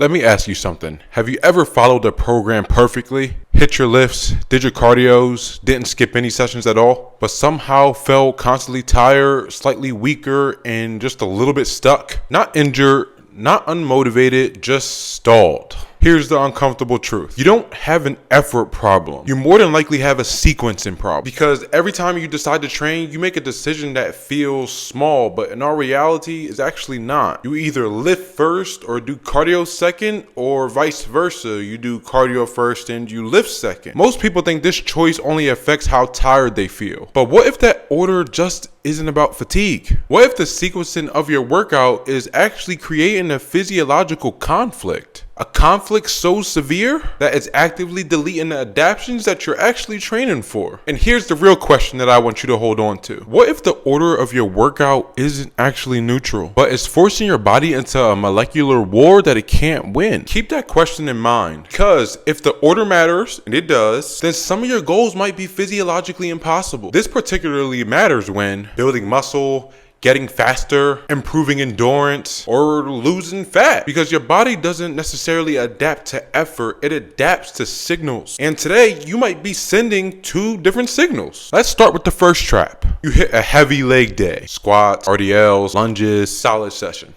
Let me ask you something. Have you ever followed a program perfectly? Hit your lifts, did your cardios, didn't skip any sessions at all, but somehow felt constantly tired, slightly weaker, and just a little bit stuck? Not injured, not unmotivated, just stalled. Here's the uncomfortable truth. You don't have an effort problem. You more than likely have a sequencing problem. Because every time you decide to train, you make a decision that feels small, but in our reality, is actually not. You either lift first or do cardio second, or vice versa. You do cardio first and you lift second. Most people think this choice only affects how tired they feel. But what if that order just isn't about fatigue? What if the sequencing of your workout is actually creating a physiological conflict? A conflict so severe that it's actively deleting the adaptions that you're actually training for. And here's the real question that I want you to hold on to. What if the order of your workout isn't actually neutral, but is forcing your body into a molecular war that it can't win? Keep that question in mind, because if the order matters, and it does, then some of your goals might be physiologically impossible. This particularly matters when building muscle, getting faster, improving endurance, or losing fat, because your body doesn't necessarily adapt to effort, it adapts to signals. And today you might be sending two different signals. Let's start with the first trap. You hit a heavy leg day, squats, RDLs, lunges, solid session.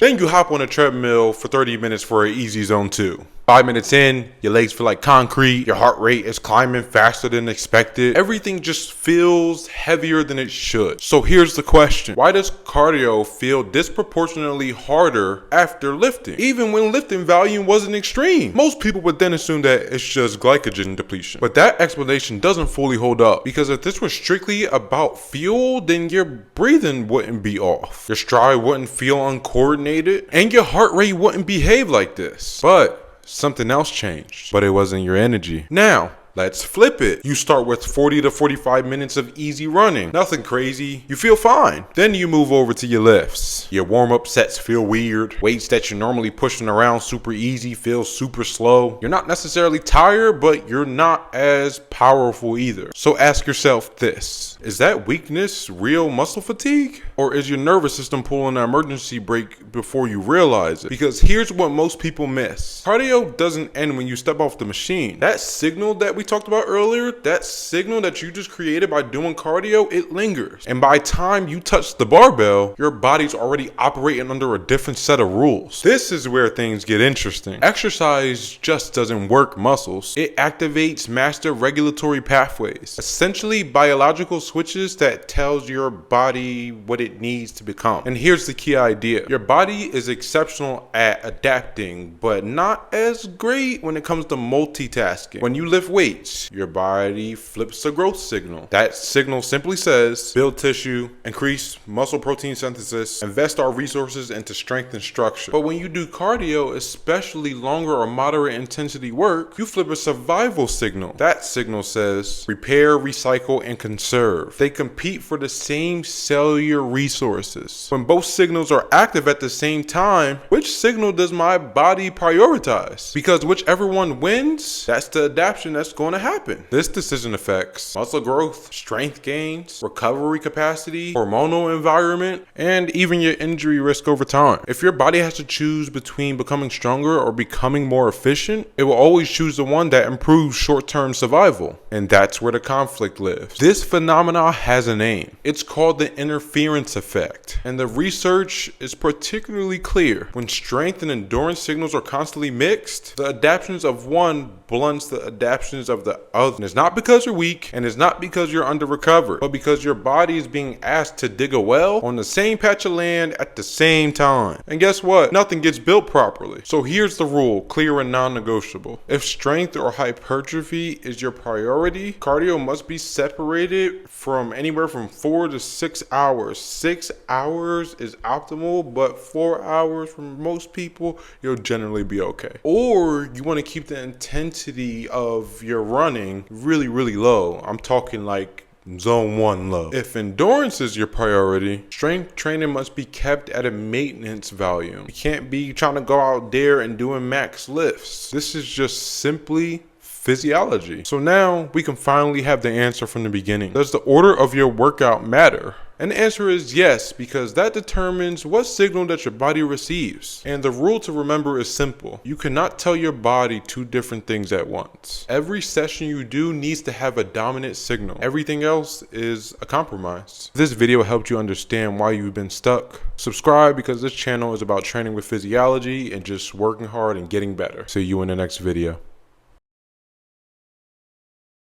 Then you hop on a treadmill for 30 minutes for an easy zone 2. 5 minutes in, your legs feel like concrete, your heart rate is climbing faster than expected. Everything just feels heavier than it should. So here's the question. Why does cardio feel disproportionately harder after lifting, even when lifting volume wasn't extreme? Most people would then assume that it's just glycogen depletion. But that explanation doesn't fully hold up, because if this was strictly about fuel, then your breathing wouldn't be off, your stride wouldn't feel uncoordinated, and your heart rate wouldn't behave like this. But something else changed, but it wasn't your energy. Now, let's flip it. You start with 40 to 45 minutes of easy running. Nothing crazy. You feel fine. Then you move over to your lifts. Your warm-up sets feel weird. Weights that you're normally pushing around super easy feel super slow. You're not necessarily tired, but you're not as powerful either. So ask yourself this. Is that weakness real muscle fatigue? Or is your nervous system pulling an emergency brake before you realize it? Because here's what most people miss. Cardio doesn't end when you step off the machine. That signal that we talked about earlier, that signal that you just created by doing cardio, it lingers. And by the time you touch the barbell, your body's already operating under a different set of rules. This is where things get interesting. Exercise just doesn't work muscles. It activates master regulatory pathways, essentially biological switches that tells your body what it needs to become. And here's the key idea. Your body is exceptional at adapting, but not as great when it comes to multitasking. When you lift weights, your body flips a growth signal. That signal simply says, build tissue, increase muscle protein synthesis, invest our resources into strength and structure. But when you do cardio, especially longer or moderate intensity work, you flip a survival signal. That signal says, repair, recycle, and conserve. They compete for the same cellular resources. When both signals are active at the same time, which signal does my body prioritize? Because whichever one wins, that's the adaptation that's going to happen. This decision affects muscle growth, strength gains, recovery capacity, hormonal environment, and even your injury risk over time. If your body has to choose between becoming stronger or becoming more efficient, it will always choose the one that improves short-term survival. And that's where the conflict lives. This phenomenon has a name. It's called the interference effect. And the research is particularly clear. When strength and endurance signals are constantly mixed, the adaptions of one blunts the adaptions of the other. And it's not because you're weak, and it's not because you're under recovered, but because your body is being asked to dig a well on the same patch of land at the same time. And guess what? Nothing gets built properly. So here's the rule, clear and non-negotiable. If strength or hypertrophy is your priority, cardio must be separated from anywhere from 4 to 6 hours. 6 hours is optimal, but 4 hours for most people, you'll generally be okay. Or you want to keep the intensity of your running really, really low. I'm talking like zone 1 low. If endurance is your priority, strength training must be kept at a maintenance volume. You can't be trying to go out there and doing max lifts. This is just simply physiology. So now we can finally have the answer from the beginning. Does the order of your workout matter? And the answer is yes, because that determines what signal that your body receives. And the rule to remember is simple. You cannot tell your body two different things at once. Every session you do needs to have a dominant signal. Everything else is a compromise. If this video helped you understand why you've been stuck, subscribe, because this channel is about training with physiology and just working hard and getting better. See you in the next video.